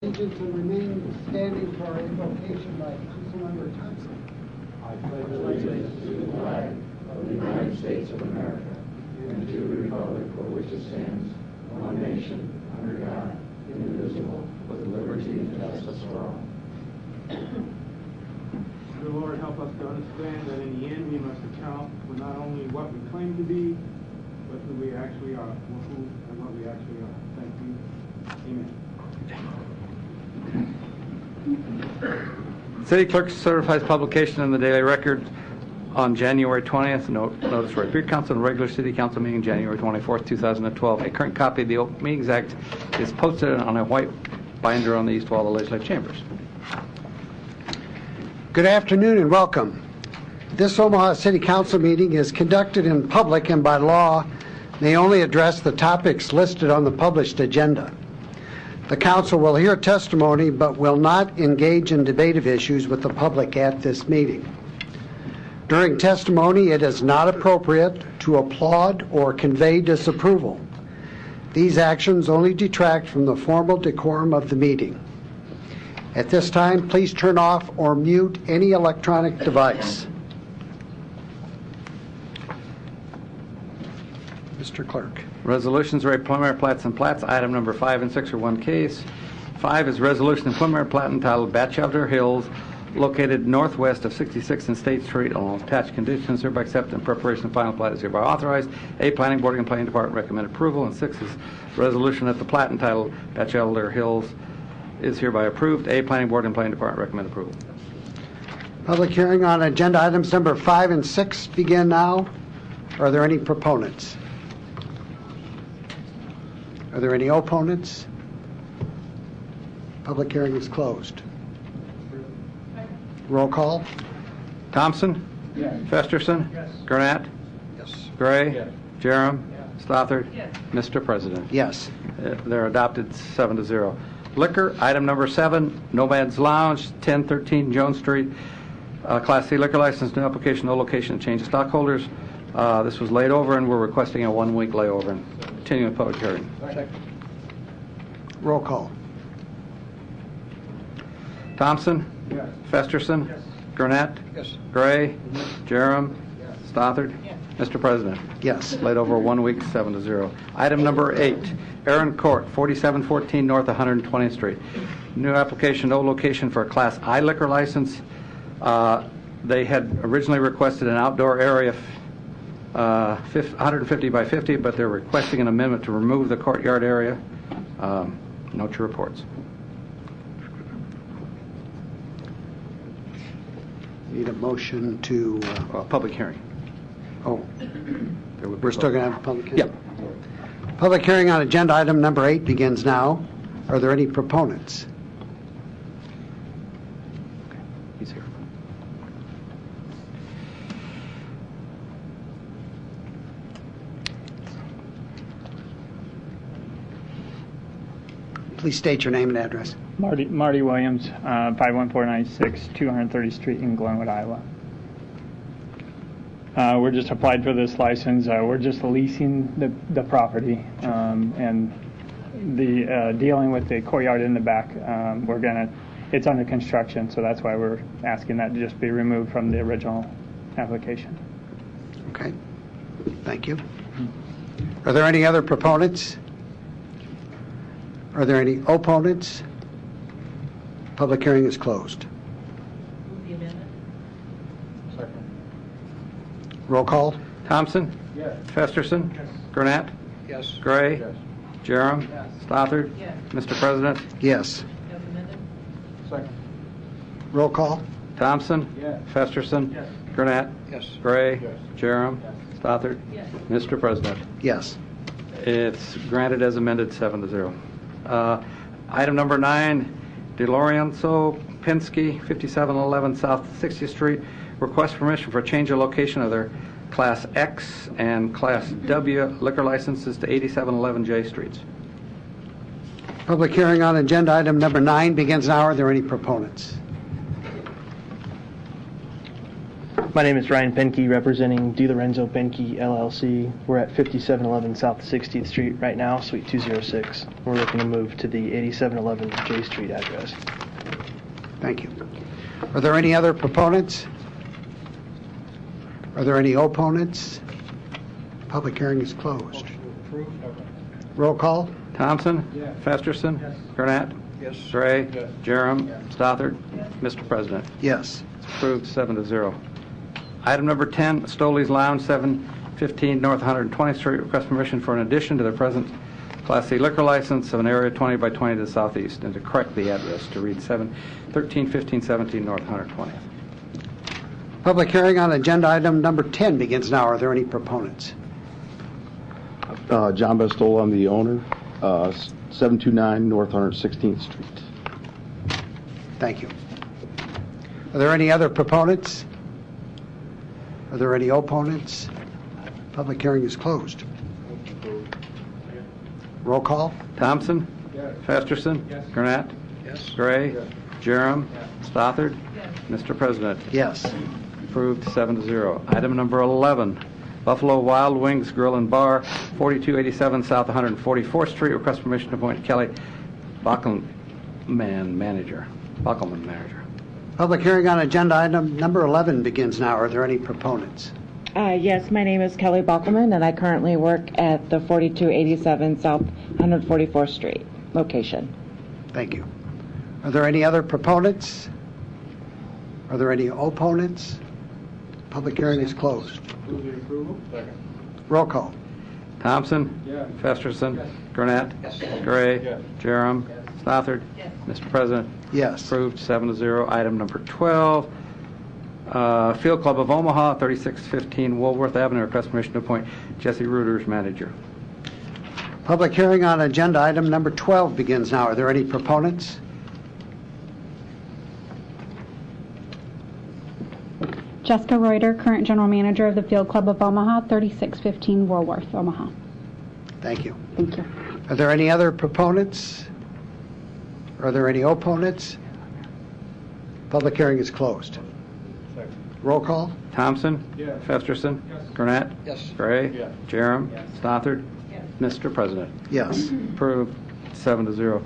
Allegiance and remain standing for our invocation by Councilmember Thompson. I pledge allegiance to the flag of the United States of America and to the republic for which it stands, one nation, under God, indivisible, with liberty and justice for all. Dear Lord, help us to understand that in the end we must account for not only what we claim to be, but who we actually are, who and what we actually are. Thank you. Amen. City Clerk certifies publication in the Daily Record on January 20th. Notice for Repeat Council and regular City Council meeting January 24th, 2012. A current copy of the Open Meetings Act is posted on a white binder on the east wall of the legislative chambers. Good afternoon and welcome. This Omaha City Council meeting is conducted in public and by law may only address the topics listed on the published agenda. The Council will hear testimony but will not engage in debate of issues with the public at this meeting. During testimony, it is not appropriate to applaud or convey disapproval. These actions only detract from the formal decorum of the meeting. At this time, please turn off or mute any electronic device. Mr. Clerk. Resolutions are preliminary plats and plats. Item number 5 and 6 are one case. 5 is resolution and preliminary plat entitled Batchelder Hills, located northwest of 66th and State Street. All attached conditions hereby accepted and preparation of final plat is hereby authorized. A, Planning Board and Planning Department recommend approval. And 6 is resolution that the plat entitled Batchelder Hills is hereby approved. A, Planning Board and Planning Department recommend approval. Public hearing on agenda items number 5 and 6 begin now. Are there any proponents? Are there any opponents? Public hearing is closed. Roll call. Thompson? Yes. Festerson? Yes. Gurnett? Yes. Gray? Yes. Jerem? Yes. Stothard? Yes. Mr. President. Yes. They're adopted 7-0. Liquor, item number 7, Nomad's Lounge, 1013 Jones Street. Class C liquor license, new application, no location, change of stockholders. This was laid over, and we're requesting a 1-week layover and continuing the public hearing. Roll call. Thompson? Yes. Festerson? Yes. Gurnett? Yes. Gray? Jerem? Stothard? Mr. President. Yes. Laid over 1 week, 7-0. Item number 8, Aaron Court, 4714 North 120th Street. New application, no location for a Class I liquor license. They had originally requested an outdoor area 150 by 50, but they're requesting an amendment to remove the courtyard area. Note your reports. Need a motion to... Public hearing. Oh, There would be we're still going to have a public hearing? Yep. Public hearing on agenda item number 8 begins now. Are there any proponents? He's here. Please state your name and address. Marty Williams, 51496 230th Street in Glenwood, Iowa. We're just applied for this license. We're just leasing the property, and the dealing with the courtyard in the back. It's under construction, so that's why we're asking that to just be removed from the original application. Okay. Thank you. Are there any other proponents? Are there any opponents? Public hearing is closed. Move the amendment. Second. Roll call. Thompson? Yes. Festerson? Yes. Gurnett? Yes. Gray? Yes. Jerem? Yes. Stothard? Yes. Mr. President. Yes. As amended. Second. Roll call. Thompson? Yes. Festerson? Yes. Gurnett? Yes. Gray? Yes. Jerem? Yes. Stothard? Yes. Mr. President. Yes. It's granted as amended 7-0. Item number 9, DeLorenzo Pinsky, 5711 South 60th Street. Request permission for change of location of their Class X and Class W liquor licenses to 8711 J Streets. Public hearing on agenda item number 9 begins now. Are there any proponents? My name is Ryan Penke, representing DiLorenzo Penke LLC. We're at 5711 South 60th Street right now, Suite 206. We're looking to move to the 8711 J Street address. Thank you. Are there any other proponents? Are there any opponents? Public hearing is closed. Roll call? Thompson? Yes. Festerson? Gurnett? Yes. Gray? Jerem? Stothard? Mr. President. Yes. It's approved 7-0. Item number 10, Stoley's Lounge, 715 North 120th Street. Request permission for an addition to the present Class C liquor license of an area 20 by 20 to the southeast, and to correct the address to read 13, 15, 17 North 120th. Public hearing on agenda item number 10 begins now. Are there any proponents? John Bestol, I'm the owner, 729 North 116th Street. Thank you. Are there any other proponents? Are there any opponents? Public hearing is closed. Roll call? Thompson? Yes. Festerson? Yes. Gurnett? Yes. Gray? Yes. Jerem? Yes. Stothard? Yes. Mr. President. Yes. Approved 7-0. Item number 11, Buffalo Wild Wings Grill and Bar, 4287 South 144th Street. Request permission to appoint Kelly Bockelman manager. Public hearing on agenda item number 11 begins now. Are there any proponents? Yes, my name is Kelly Bockelman, and I currently work at the 4287 South 144th Street location. Thank you. Are there any other proponents? Are there any opponents? Public hearing is closed. Move the approval. Roll call. Thompson? Yes. Festerson? Yes. Gurnett? Yes. Gray? Yes. Jerem? Yes. Stothard? Yes. Mr. President. Yes. Approved 7-0. Item number 12, Field Club of Omaha, 3615 Woolworth Avenue. Request permission to appoint Jesse Reuters manager. Public hearing on agenda item number 12 begins now. Are there any proponents? Jessica Reuter, current general manager of the Field Club of Omaha, 3615 Woolworth, Omaha. Thank you. Thank you. Are there any other proponents? Are there any opponents? Public hearing is closed. Roll call? Thompson? Yes. Festerson? Yes. Gurnett? Yes. Gray? Yes. Jerem? Yes. Stothard? Yes. Mr. President. Yes. Approved 7-0.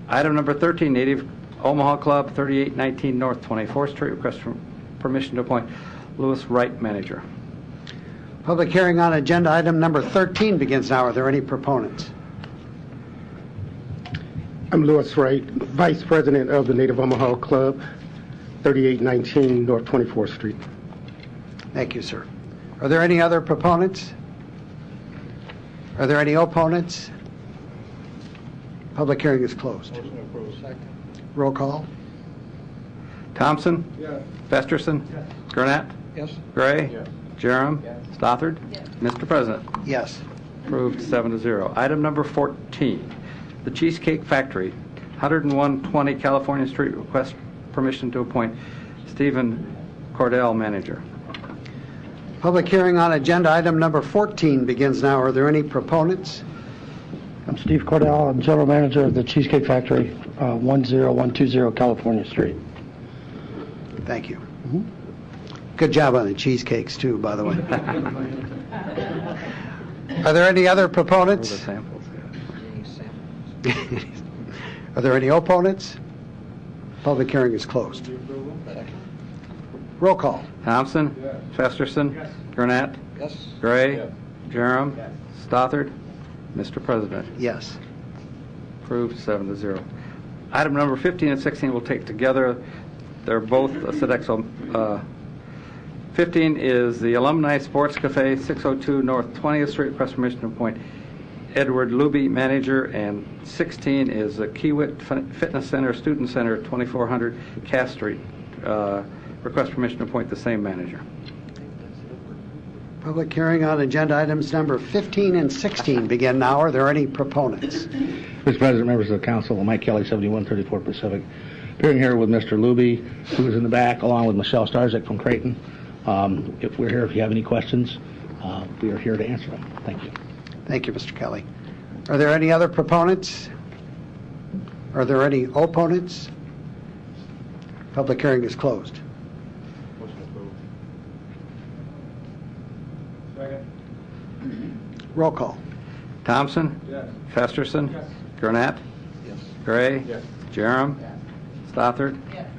Item number 13, Native Omaha Club, 3819 North 24th Street. Request for permission to appoint Lewis Wright manager. Public hearing on agenda item number 13 begins now. Are there any proponents? I'm Lewis Wright, Vice President of the Native Omaha Club, 3819 North 24th Street. Thank you, sir. Are there any other proponents? Are there any opponents? Public hearing is closed. Roll call? Thompson? Yes. Festerson? Yes. Gurnett? Yes. Gray? Yes. Jerem? Yes. Stothard? Yes. Mr. President. Yes. Approved 7-0. Item number 14, The Cheesecake Factory, 10120 California Street. Request permission to appoint Stephen Cordell manager. Public hearing on agenda item number 14 begins now. Are there any proponents? I'm Steve Cordell, I'm General Manager of the Cheesecake Factory, 10120 California Street. Thank you. Good job on the cheesecakes, too, by the way. Are there any other Where are the proponents? samples? Are there any opponents? Public hearing is closed. The approval. Roll call. Thompson? Yes. Festerson? Yes. Gurnett? Yes. Gray? Yes. Jerem? Yes. Stothard? Mr. President. Yes. Approved 7-0. Item number 15 and 16 we'll take together. They're both Sodexo. 15 is the Alumni Sports Cafe, 602 North 20th Street. Request permission to appoint Edward Luby manager. And 16 is the Kiewit Fitness Center, Student Center, 2400 Cass Street. Request permission to appoint the same manager. Public hearing on agenda items number 15 and 16 begin now. Are there any proponents? Mr. President, members of the council, Mike Kelly, 7134 Pacific. Appearing here with Mr. Luby, who is in the back, along with Michelle Starzyk from Creighton. If we're here, if you have any questions, we are here to answer them. Thank you. Thank you, Mr. Kelly. Are there any other proponents? Are there any opponents? Public hearing is closed. Roll call. Thompson? Yes. Festerson? Yes. Gurnett? Yes. Gray? Yes. Jerem? Stothard? Yes.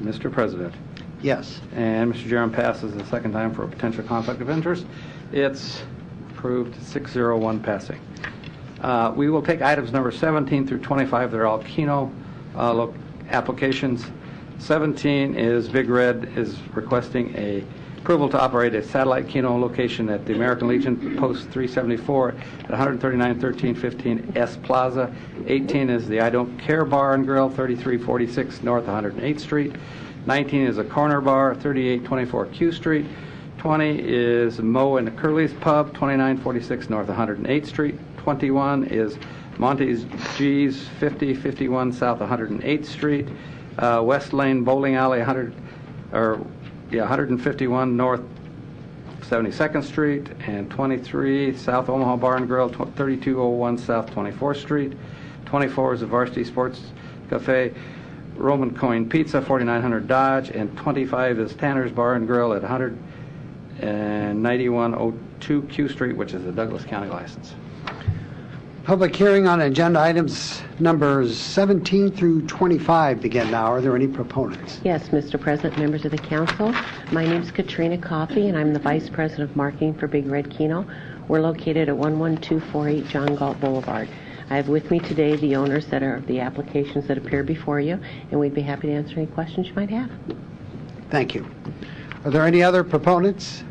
Mr. President. Yes. And Mr. Jerem passes the second time for a potential conflict of interest. It's approved 6-0-1 passing. We will take items number 17 through 25. They're all Keno applications. 17 is Big Red is requesting a approval to operate a satellite Keno location at the American Legion Post 374 at 139-1315 S Plaza. 18 is the I Don't Care Bar and Grill, 3346 North 108th Street. 19 is a Corner Bar, 3824 Q Street. 20 is Mo and Curly's Pub, 2946 North 108th Street. 21 is Monty's G's, 5051 South 108th Street. West Lane Bowling Alley, 151 North 72nd Street. And 23 South Omaha Bar and Grill, 3201 South 24th Street. 24 is the Varsity Sports Cafe, Roman Coin Pizza, 4900 Dodge. And 25 is Tanner's Bar and Grill at 19102 Q Street, which is the Douglas County license. Public hearing on agenda items numbers 17 through 25 begin now. Are there any proponents? Yes, Mr. President, members of the council. My name is Katrina Coffey, and I'm the Vice President of Marketing for Big Red Keno. We're located at 11248 John Galt Boulevard. I have with me today the owners that are the applications that appear before you, and we'd be happy to answer any questions you might have. Thank you. Are there any other proponents?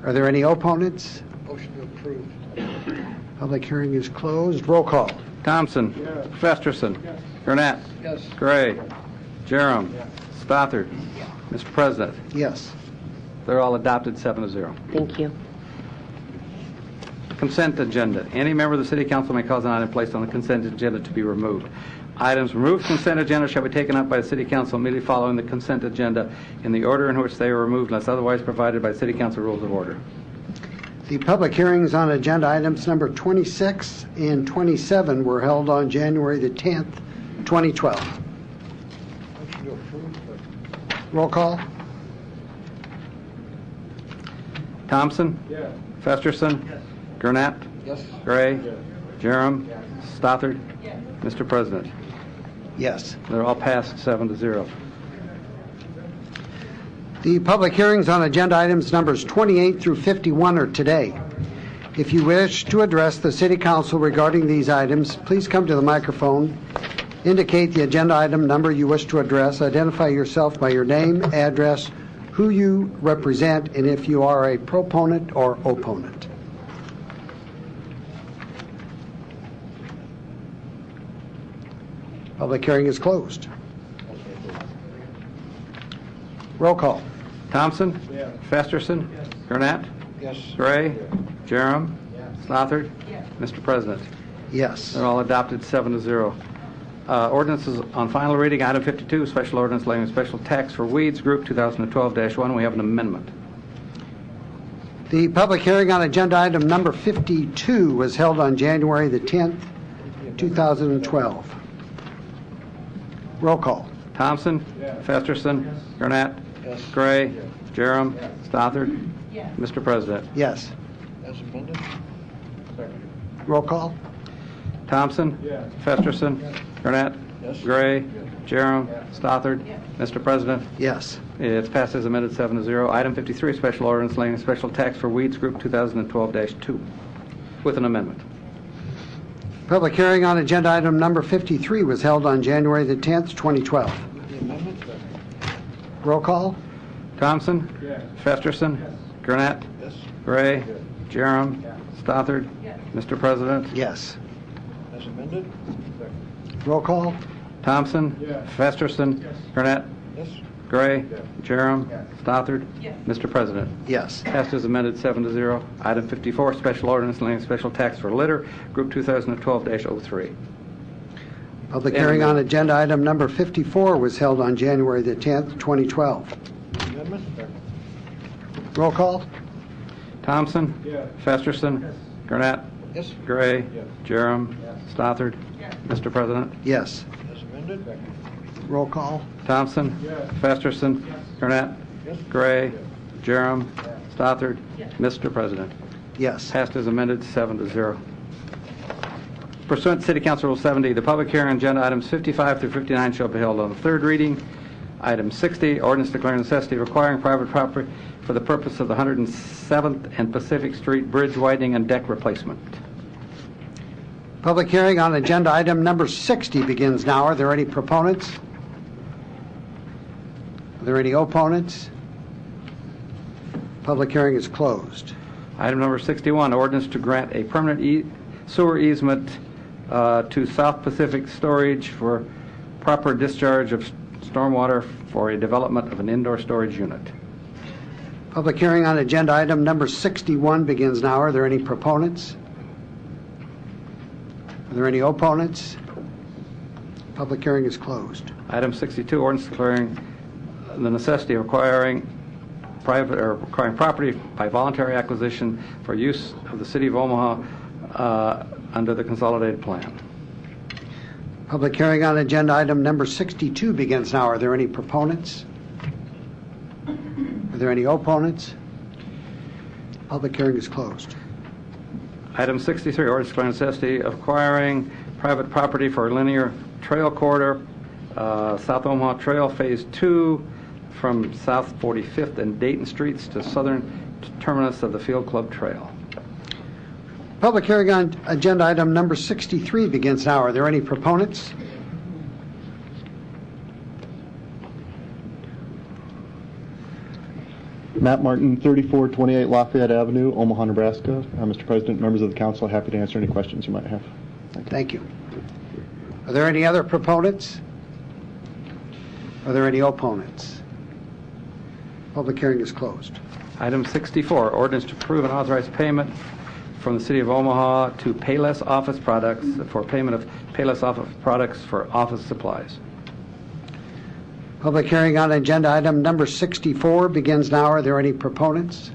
Are there any opponents? Motion to approve. Public hearing is closed. Roll call. Thompson. Yes. Festerson. Yes. Gurnett. Yes. Gray. Jerem. Stothard. Mr. President. Yes. They're all adopted 7-0. Thank you. Consent agenda. Any member of the City Council may cause an item placed on the consent agenda to be removed. Items removed from consent agenda shall be taken up by the City Council immediately following the consent agenda in the order in which they are removed unless otherwise provided by City Council rules of order. The public hearings on agenda items number 26 and 27 were held on January the 10th, 2012. Motion to approve. Roll call. Thompson. Yes. Festerson. Gurnett. Yes. Gray. Jerem. Stothard. Mr. President. Yes. They're all passed 7-0. The public hearings on agenda items numbers 28 through 51 are today. If you wish to address the City Council regarding these items, please come to the microphone, indicate the agenda item number you wish to address, identify yourself by your name, address, who you represent, and if you are a proponent or opponent. Public hearing is closed. Roll call. Thompson. Yes. Festerson. Gurnett. Yes. Gray. Jerem. Stothard. Mr. President. Yes. They're all adopted 7-0. Ordinances on final reading. Item 52, special ordinance laying a special tax for weeds, Group 2012-1. We have an amendment. The public hearing on agenda item number 52 was held on January the 10th, 2012. Roll call. Thompson. Yes. Festerson. Gurnett. Yes. Gray. Jerem. Stothard. Mr. President. Yes. As amended. Second. Roll call. Thompson. Yes. Festerson. Gurnett. Yes. Gray. Jerem. Stothard. Mr. President. Yes. It's passed as amended 7-0. Item 53, special ordinance laying a special tax for weeds, Group 2012-2, with an amendment. Public hearing on agenda item number 53 was held on January the 10th, 2012. The amendment. Roll call. Thompson. Yes. Festerson. Gurnett. Yes. Gray. Jerem. Stothard. Mr. President. Yes. As amended. Roll call. Thompson. Yes. Festerson. Gurnett. Yes. Gray. Jerem. Stothard. Mr. President. Yes. Passed as amended 7-0. Item 54, special ordinance laying a special tax for litter, Group 2012-03. Public hearing on agenda item number 54 was held on January the 10th, 2012. Amendment. Roll call. Thompson. Yes. Festerson. Gurnett. Yes. Gray. Yes. Jerem. Stothard. Mr. President. Yes. As amended. Roll call. Thompson. Yes. Festerson. Gurnett. Yes. Gray. Jerem. Stothard. Mr. President. Yes. Passed as amended, 7-0. Pursuant to City Council Rule 70, the public hearing on agenda items 55 through 59 shall be held on the third reading. Item 60, ordinance declaring necessity requiring private property for the purpose of the 107th and Pacific Street Bridge widening and deck replacement. Public hearing on agenda item number 60 begins now. Are there any proponents? Are there any opponents? Public hearing is closed. Item number 61, ordinance to grant a permanent sewer easement to South Pacific Storage for proper discharge of stormwater for a development of an indoor storage unit. Public hearing on agenda item number 61 begins now. Are there any proponents? Are there any opponents? Public hearing is closed. Item 62, ordinance declaring the necessity of requiring property by voluntary acquisition for use of the City of Omaha under the consolidated plan. Public hearing on agenda item number 62 begins now. Are there any proponents? Are there any opponents? Public hearing is closed. Item 63, ordinance declaring necessity of acquiring private property for a linear trail corridor, South Omaha Trail Phase 2, from South 45th and Dayton Streets to southern terminus of the Field Club Trail. Public hearing on agenda item number 63 begins now. Are there any proponents? Matt Martin, 3428 Lafayette Avenue, Omaha, Nebraska. Mr. President, members of the council, happy to answer any questions you might have. Thank you. Are there any other proponents? Are there any opponents? Public hearing is closed. Item 64, ordinance to approve and authorize payment from the City of Omaha to Payless Office Products for payment of Payless Office Products for office supplies. Public hearing on agenda item number 64 begins now. Are there any proponents?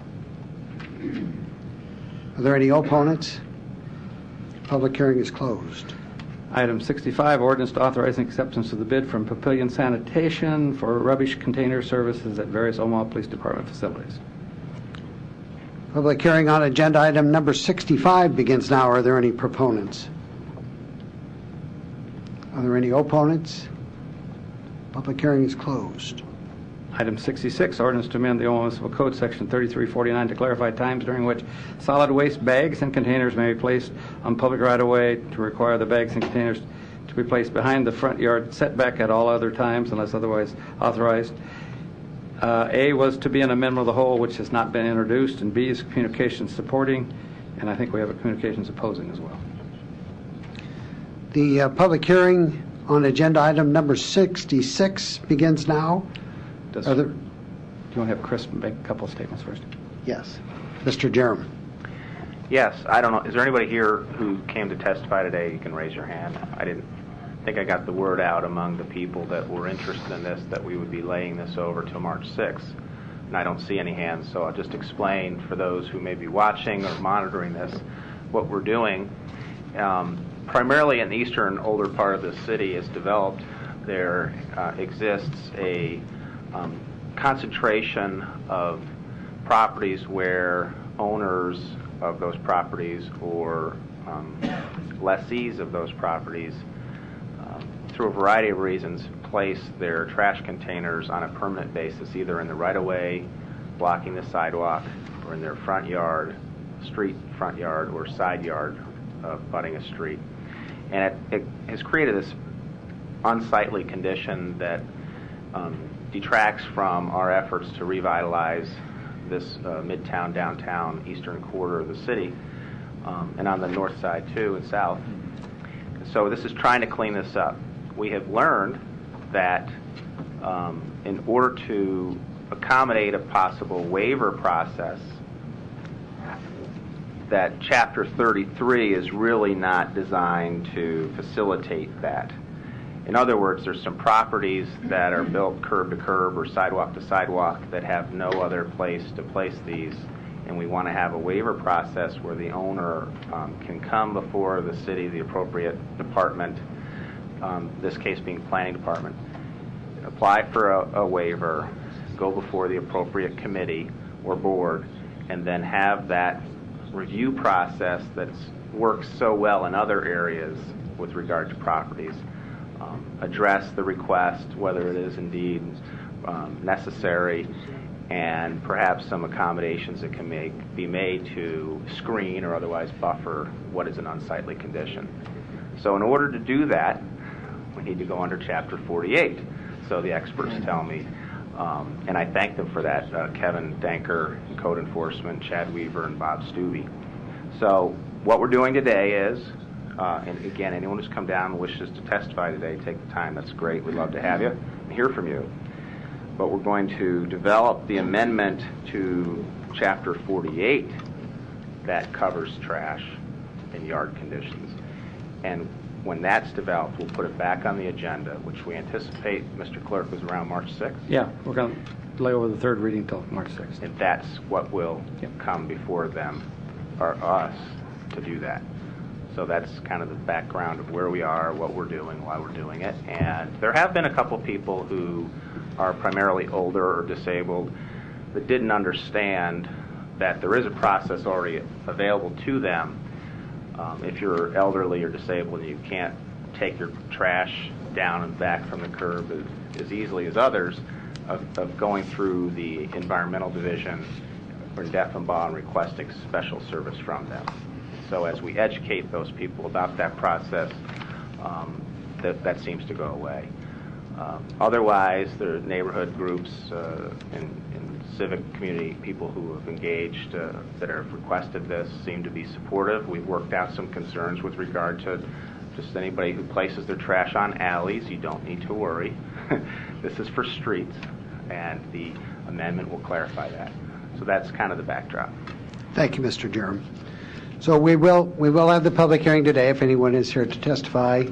Are there any opponents? Public hearing is closed. Item 65, ordinance to authorizing acceptance of the bid from Papillion Sanitation for rubbish container services at various Omaha Police Department facilities. Public hearing on agenda item number 65 begins now. Are there any proponents? Are there any opponents? Public hearing is closed. Item 66, ordinance to amend the Omaha Municipal Code, Section 3349, to clarify times during which solid waste bags and containers may be placed on public right-of-way, to require the bags and containers to be placed behind the front yard setback at all other times unless otherwise authorized. A was to be an amendment of the whole, which has not been introduced, and B is communications supporting, and I think we have a communications opposing as well. The public hearing on agenda item number 66 begins now. Do you want to have Chris make a couple of statements first? Yes. Mr. Jerem. Yes, I don't know. Is there anybody here who came to testify today? You can raise your hand. I didn't think I got the word out among the people that were interested in this that we would be laying this over till March 6th. And I don't see any hands, so I'll just explain for those who may be watching or monitoring this what we're doing. Primarily in the eastern older part of the city is developed, there exists a concentration of properties where owners of those properties or lessees of those properties, through a variety of reasons, place their trash containers on a permanent basis, either in the right-of-way, blocking the sidewalk, or in their front yard, street front yard, or side yard abutting a street. And it has created this unsightly condition that detracts from our efforts to revitalize this midtown, downtown, eastern quarter of the city, and on the north side too, and south. So this is trying to clean this up. We have learned that in order to accommodate a possible waiver process, that Chapter 33 is really not designed to facilitate that. In other words, there's some properties that are built curb to curb or sidewalk to sidewalk that have no other place to place these, and we want to have a waiver process where the owner can come before the city, the appropriate department, this case being planning department, apply for a waiver, go before the appropriate committee or board, and then have that review process that's works so well in other areas with regard to properties. Address the request, whether it is indeed necessary, and perhaps some accommodations that can be made to screen or otherwise buffer what is an unsightly condition. So in order to do that, we need to go under Chapter 48, so the experts tell me. And I thank them for that, Kevin Danker in Code Enforcement, Chad Weaver, and Bob Stubbe. So what we're doing today is, and again, anyone who's come down and wishes to testify today, take the time. That's great. We'd love to have you and hear from you. But we're going to develop the amendment to Chapter 48 that covers trash and yard conditions. And when that's developed, we'll put it back on the agenda, which we anticipate, Mr. Clerk, was around March 6th. Yeah, we're going to lay over the third reading until March 6th. And that's what will come before them, or us, to do that. So that's kind of the background of where we are, what we're doing, why we're doing it. And there have been a couple people who are primarily older or disabled that didn't understand that there is a process already available to them. If you're elderly or disabled and you can't take your trash down and back from the curb as easily as others, of going through the environmental division or Deffenbaugh and requesting special service from them. So as we educate those people about that process, that seems to go away. Otherwise, the neighborhood groups and civic community people who have engaged that have requested this seem to be supportive. We've worked out some concerns with regard to just anybody who places their trash on alleys. You don't need to worry. This is for streets, and the amendment will clarify that. So that's kind of the backdrop. Thank you, Mr. Durham. So we will have the public hearing today if anyone is here to testify,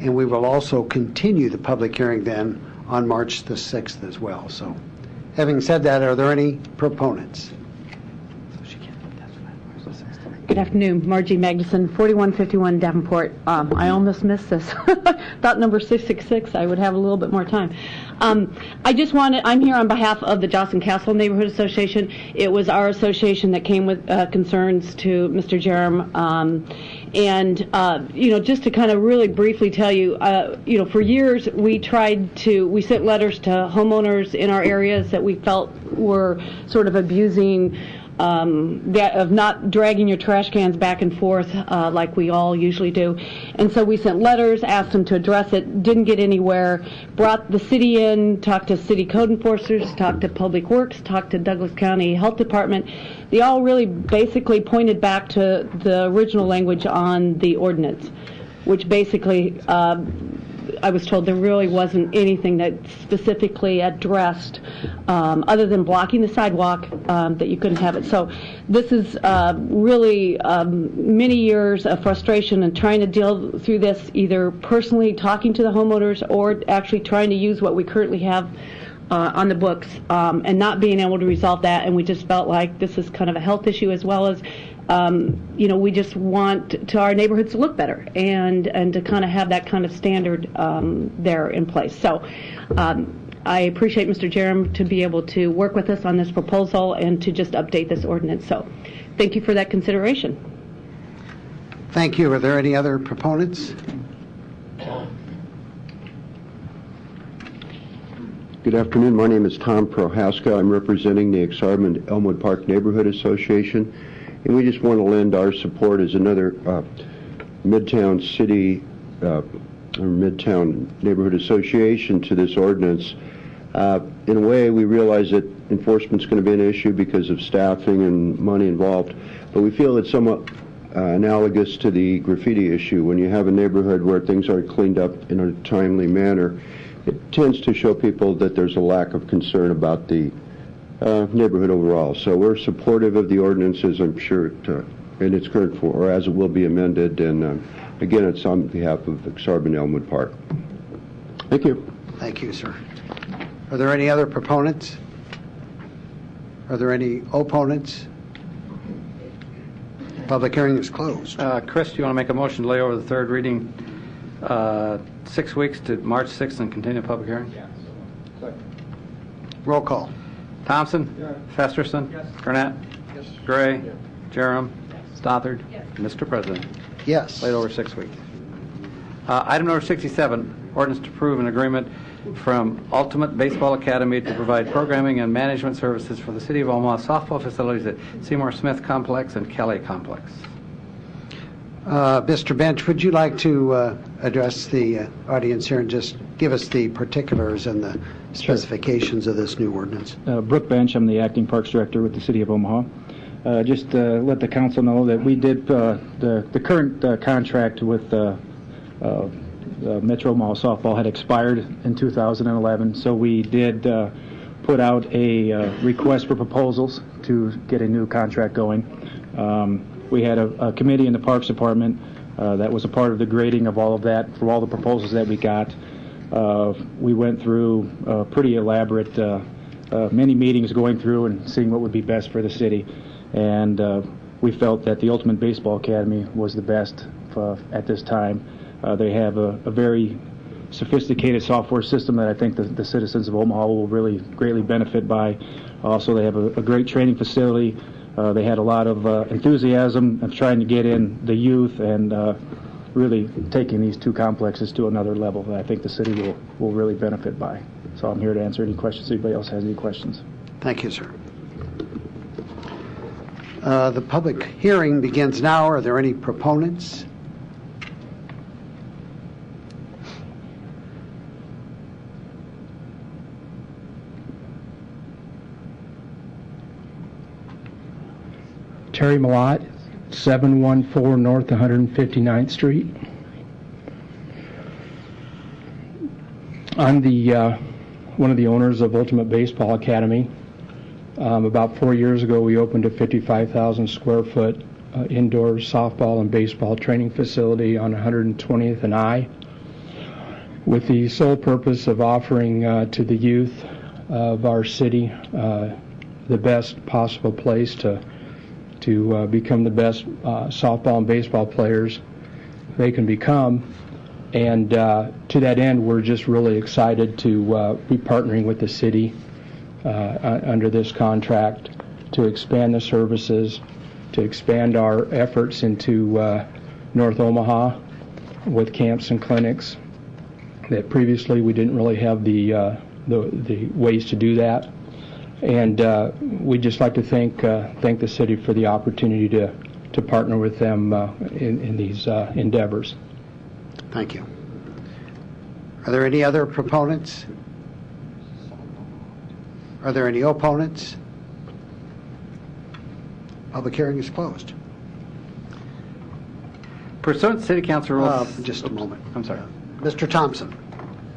and we will also continue the public hearing then on March the 6th as well. So having said that, are there any proponents? Good afternoon, Margie Magnuson, 4151 Davenport. I almost missed this. Thought number 666, I would have a little bit more time. I'm here on behalf of the Johnson Castle Neighborhood Association. It was our association that came with concerns to Mr. Jerem. Just to kind of really briefly tell you, for years we sent letters to homeowners in our areas that we felt were sort of abusing that of not dragging your trash cans back and forth like we all usually do. And so we sent letters, asked them to address it, didn't get anywhere, brought the city in, talked to city code enforcers, talked to Public Works, talked to Douglas County Health Department. They all really basically pointed back to the original language on the ordinance, which basically I was told there really wasn't anything that specifically addressed, other than blocking the sidewalk, that you couldn't have it. So this is really many years of frustration and trying to deal through this, either personally talking to the homeowners or actually trying to use what we currently have on the books, and not being able to resolve that. And we just felt like this is kind of a health issue as well as we just want our neighborhoods to look better and to kind of have that kind of standard there in place. So I appreciate Mr. Jerem to be able to work with us on this proposal and to just update this ordinance. So thank you for that consideration. Thank you. Are there any other proponents? Good afternoon. My name is Tom Prohaska. I'm representing the Exarban Elmwood Park Neighborhood Association. And we just want to lend our support as another Midtown City or Midtown Neighborhood Association to this ordinance. In a way, we realize that enforcement's going to be an issue because of staffing and money involved, but we feel it's somewhat analogous to the graffiti issue. When you have a neighborhood where things aren't cleaned up in a timely manner, it tends to show people that there's a lack of concern about the neighborhood overall. So we're supportive of the ordinances, I'm sure, in its current form, or as it will be amended. And again, it's on behalf of Exarban Elmwood Park. Thank you. Thank you, sir. Are there any other proponents? Are there any opponents? Public hearing is closed. Chris, do you want to make a motion to lay over the third reading 6 weeks to March 6th and continue the public hearing? Yes. Roll call. Thompson? Yes. Festerson? Yes. Gurnett? Yes. Gray? Jerem? Yes. Stothard? Yes. Mr. President? Yes. Laid over 6 weeks. Item number 67, ordinance to approve an agreement from Ultimate Baseball Academy to provide programming and management services for the City of Omaha softball facilities at Seymour Smith Complex and Kelly Complex. Mr. Bench, would you like to address the audience here and just give us the particulars and the specifications of this new ordinance? Brooke Bench, I'm the acting parks director with the City of Omaha. Just let the council know that we did the current contract with Metro Omaha softball had expired in 2011, so we did put out a request for proposals to get a new contract going. We had a committee in the Parks Department that was a part of the grading of all of that for all the proposals that we got. We went through pretty elaborate, many meetings going through and seeing what would be best for the city. And we felt that the Ultimate Baseball Academy was the best at this time. They have a very sophisticated software system that I think the citizens of Omaha will really greatly benefit by. Also, they have a great training facility. They had a lot of enthusiasm of trying to get in the youth and really taking these two complexes to another level that I think the city will really benefit by. So I'm here to answer any questions. Anybody else has any questions? Thank you, sir. The public hearing begins now. Are there any proponents? Terry Malott, 714 North 159th Street. I'm one of the owners of Ultimate Baseball Academy. About 4 years ago, we opened a 55,000 square foot indoor softball and baseball training facility on 120th and I, with the sole purpose of offering to the youth of our city the best possible place to become the best softball and baseball players they can become. And to that end, we're just really excited to be partnering with the city under this contract to expand the services, to expand our efforts into North Omaha with camps and clinics that previously we didn't really have the ways to do that. And we'd just like to thank the city for the opportunity to partner with them in these endeavors. Thank you. Are there any other proponents? Are there any opponents? Public hearing is closed. Pursuant to City Council rules... Just a moment. I'm sorry. Mr. Thompson.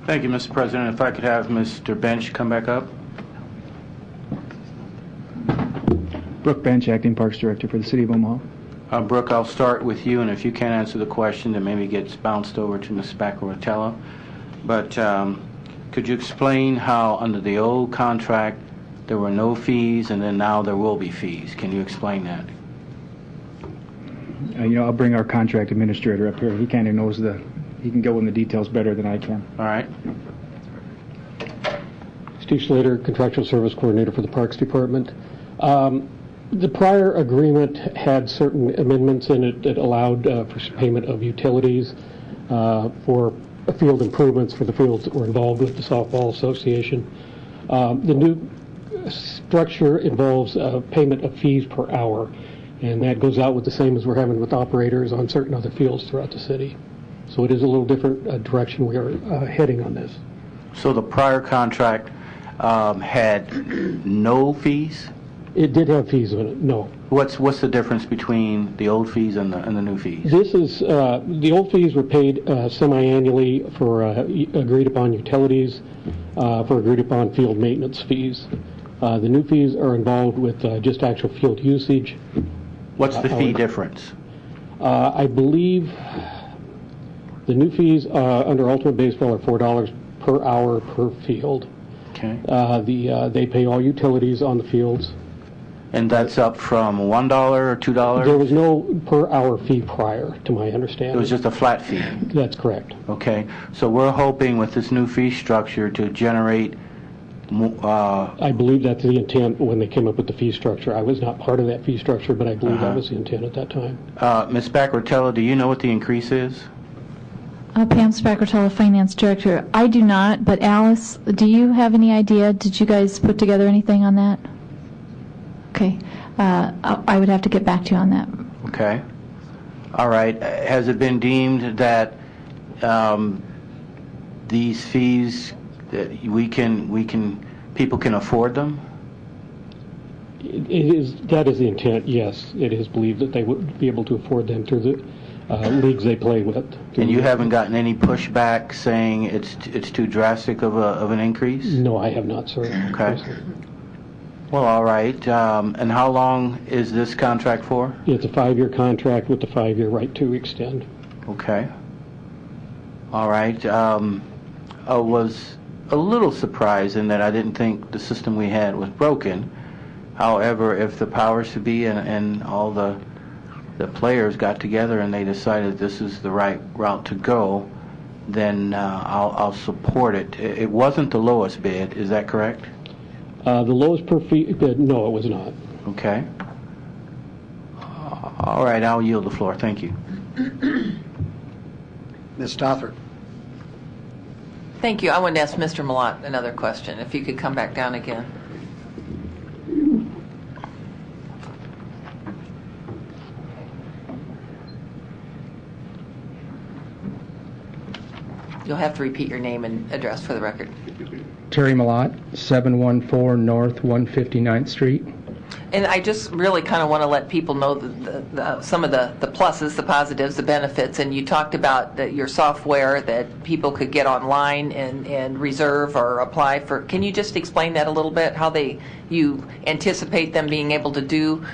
Thank you, Mr. President. If I could have Mr. Bench come back up. Brooke Bench, acting parks director for the City of Omaha. Brooke, I'll start with you, and if you can't answer the question, then maybe it gets bounced over to Ms. Spaccarotella. But could you explain how under the old contract there were no fees, and then now there will be fees? Can you explain that? I'll bring our contract administrator up here. He kind of knows he can go in the details better than I can. All right. Steve Slater, Contractual Service Coordinator for the Parks Department. The prior agreement had certain amendments in it that allowed for payment of utilities for field improvements for the fields that were involved with the Softball Association. The new structure involves payment of fees per hour, and that goes out with the same as we're having with operators on certain other fields throughout the city. So it is a little different direction we are heading on this. So the prior contract had no fees? It did have fees in it, no. What's the difference between the old fees and the new fees? This is, the old fees were paid semi-annually for agreed-upon utilities, for agreed-upon field maintenance fees. The new fees are involved with just actual field usage. What's the fee difference? I believe the new fees under Ultimate Baseball are $4 per hour per field. Okay. They pay all utilities on the fields. And that's up from $1 or $2? There was no per hour fee prior, to my understanding. It was just a flat fee? That's correct. Okay. So we're hoping with this new fee structure to generate I believe that's the intent when they came up with the fee structure. I was not part of that fee structure, but I believe that was the intent at that time. Ms. Spaccarotella, do you know what the increase is? Pam Spaccarotella, Finance Director. I do not, but Alice, do you have any idea? Did you guys put together anything on that? Okay. I would have to get back to you on that. Okay. All right. Has it been deemed that these fees, that people can afford them? That is the intent, yes. It is believed that they would be able to afford them through the leagues they play with. And you haven't gotten any pushback saying it's too drastic of an increase? No, I have not, sir. Okay. Well, all right. And how long is this contract for? It's a 5-year contract with the 5-year right to extend. Okay. All right. I was a little surprised in that I didn't think the system we had was broken. However, if the powers to be and all the players got together and they decided this is the right route to go, then I'll support it. It wasn't the lowest bid, is that correct? The lowest per fee bid, no, it was not. Okay. All right, I'll yield the floor. Thank you. Ms. Stothert. Thank you. I wanted to ask Mr. Malott another question, if you could come back down again. You'll have to repeat your name and address for the record. Terry Malott, 714 North 159th Street. And I just really kind of want to let people know some of the pluses, the positives, the benefits. And you talked about your software that people could get online and reserve or apply for. Can you just explain that a little bit, how you anticipate them being able to do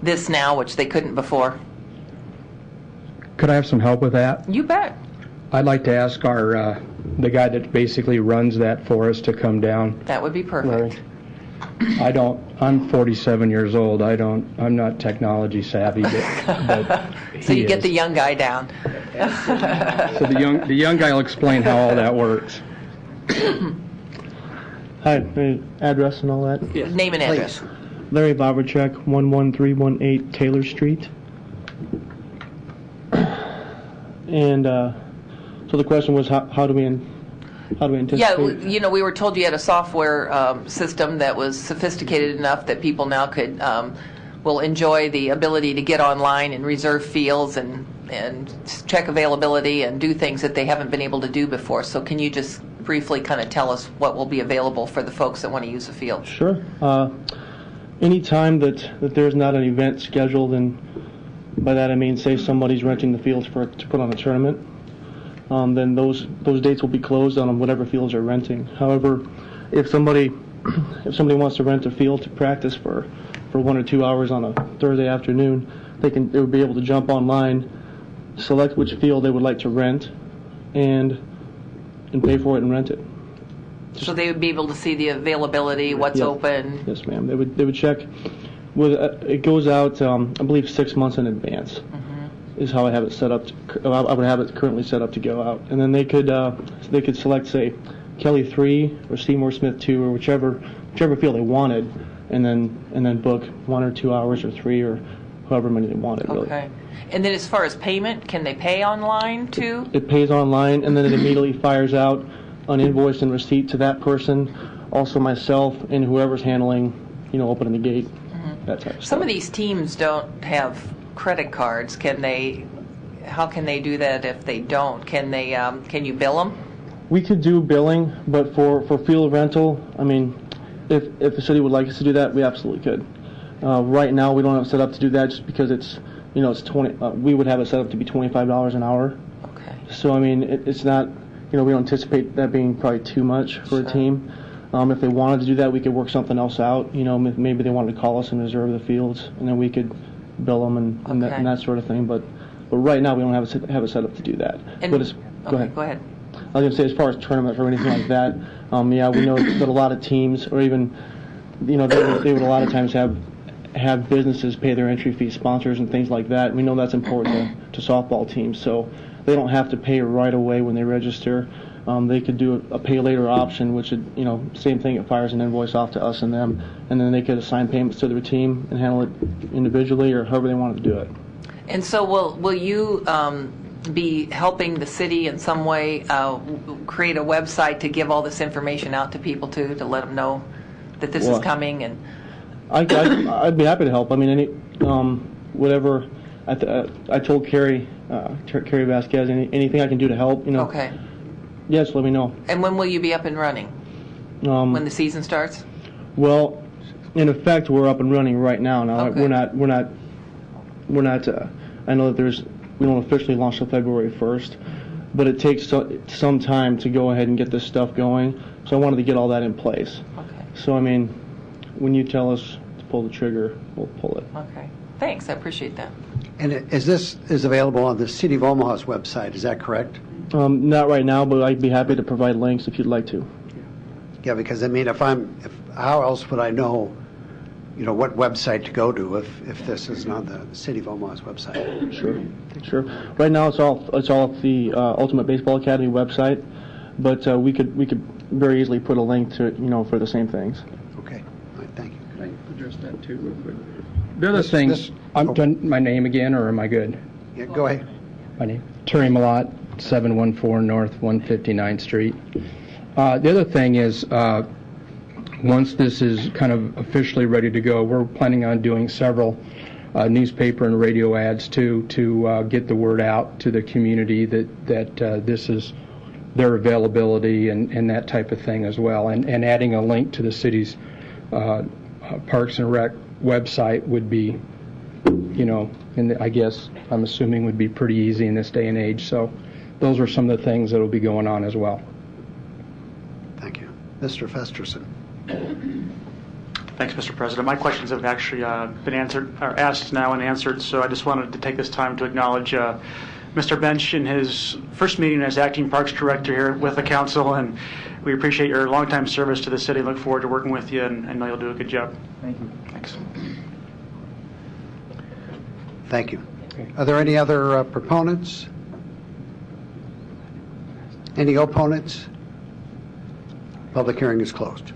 this now, which they couldn't before? Could I have some help with that? You bet. I'd like to ask the guy that basically runs that for us to come down. That would be perfect. I'm 47 years old. I'm not technology savvy, but so you get the young guy down. So the young guy will explain how all that works. Hi, address and all that? Yes. Name and address. Please. Larry Bobercheck, 11318 Taylor Street. And so the question was, how do we anticipate? Yeah, we were told you had a software system that was sophisticated enough that people now will enjoy the ability to get online and reserve fields and check availability and do things that they haven't been able to do before. So can you just briefly kind of tell us what will be available for the folks that want to use the field? Sure. Any time that there's not an event scheduled, and by that I mean, say somebody's renting the fields to put on a tournament, then those dates will be closed on whatever fields are renting. However, if somebody wants to rent a field to practice for 1 or 2 hours on a Thursday afternoon, they would be able to jump online, select which field they would like to rent, and pay for it and rent it. So they would be able to see the availability, what's open. Yes, ma'am. They would check. It goes out, I believe, 6 months in advance. Is how I have it set up. I would have it currently set up to go out, and then they could select, say, Kelly 3 or Seymour Smith 2 or whichever field they wanted, and then book 1 or 2 hours or 3 or however many they wanted. Okay. Really. And then as far as payment, can they pay online too? It pays online, and then it immediately fires out an invoice and receipt to that person, also myself and whoever's handling, opening the gate. That type of stuff. Some of these teams don't have credit cards. How can they do that if they don't? Can you bill them? We could do billing, but for field rental, I mean, if the city would like us to do that, we absolutely could. Right now, we don't have it set up to do that just because it's 20. We would have it set up to be $25 an hour. Okay. So I mean, it's not. We don't anticipate that being probably too much for a team. If they wanted to do that, we could work something else out. Maybe they wanted to call us and reserve the fields, and then we could bill them and that sort of thing. But right now, we don't have it set up to do that. Go ahead. I was going to say, as far as tournaments or anything like that, we know that a lot of teams, or even, they would a lot of times have businesses pay their entry fees, sponsors and things like that. We know that's important to softball teams, so they don't have to pay right away when they register. They could do a pay later option, which would, same thing, it fires an invoice off to us and them, and then they could assign payments to their team and handle it individually or however they wanted to do it. And so will you be helping the city in some way create a website to give all this information out to people to let them know that this is coming? And I'd be happy to help. I mean, whatever. I told Carrie Vasquez, anything I can do to help. Okay. Yes, let me know. And when will you be up and running? When the season starts? Well, in effect, we're up and running right now. Now Okay. we're not. I know that we don't officially launch until February 1st, but it takes some time to go ahead and get this stuff going. So I wanted to get all that in place. Okay. So I mean, when you tell us to pull the trigger, we'll pull it. Okay. Thanks. I appreciate that. And this is available on the City of Omaha's website, is that correct? Not right now, but I'd be happy to provide links if you'd like to. Yeah, because I mean, how else would I know, what website to go to if this isn't on the City of Omaha's website? Sure. Right now, it's all at the Ultimate Baseball Academy website, but we could very easily put a link to it, for the same things. Okay. All right, thank you. Can I address that too, real quick? The other thing, done my name again, or am I good? Yeah, go ahead. My name, Terry Malott, 714 North 159th Street. The other thing is, once this is kind of officially ready to go, we're planning on doing several newspaper and radio ads to get the word out to the community that this is their availability and that type of thing as well, and adding a link to the city's Parks and Rec website would be, and I guess I'm assuming would be pretty easy in this day and age. So those are some of the things that will be going on as well. Thank you. Mr. Festerson. Thanks, Mr. President. My questions have actually been asked now and answered, so I just wanted to take this time to acknowledge Mr. Bench in his first meeting as acting Parks Director here with the council, and we appreciate your longtime service to the city. Look forward to working with you, and I know you'll do a good job. Thank you. Thanks. Thank you. Are there any other proponents? Any opponents? Public hearing is closed.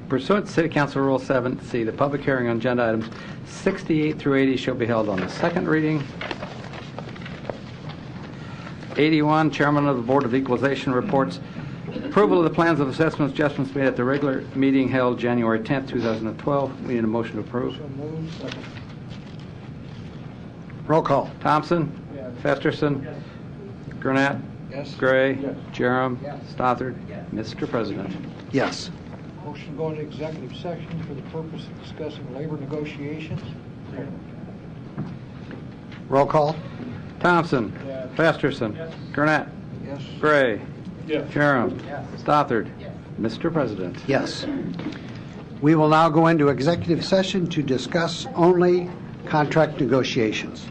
Pursuant to City Council Rule 7C, the public hearing on agenda items 68 through 80 shall be held on the second reading. 81, Chairman of the Board of Equalization reports approval of the plans of assessments adjustments made at the regular meeting held January 10th, 2012. We need a motion to approve. Roll call. Thompson? Yes. Festerson? Yes. Gurnett? Yes. Gray? Yes. Jerem? Yes. Stothard? Yes. Mr. President. Yes. Motion to go into executive session for the purpose of discussing labor negotiations. Roll call. Thompson? Yes. Festerson? Yes. Gurnett? Yes. Gray? Yes. Jerem? Yes. Stothard? Yes. Mr. President. Yes. We will now go into executive session to discuss only contract negotiations.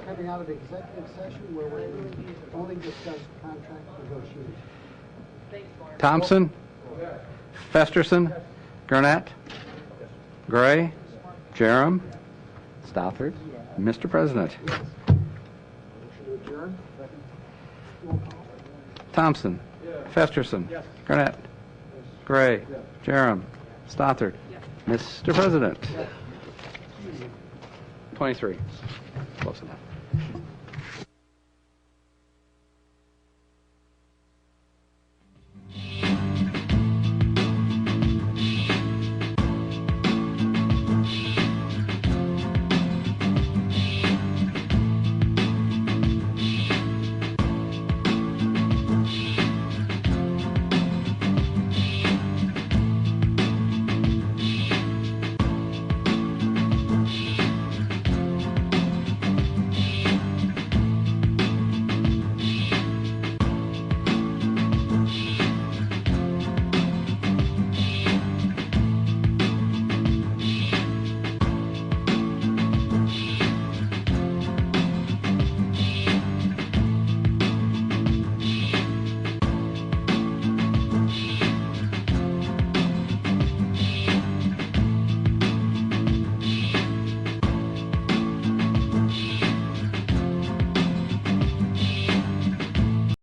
coming out of executive session where we only discuss contract negotiations. Thompson? Festerson? Gurnett? Gray? Jerem? Stothard? Mr. President? Thompson? Festerson? Gurnett? Gray? Jerem? Stothard? Mr. President? 23. Close enough.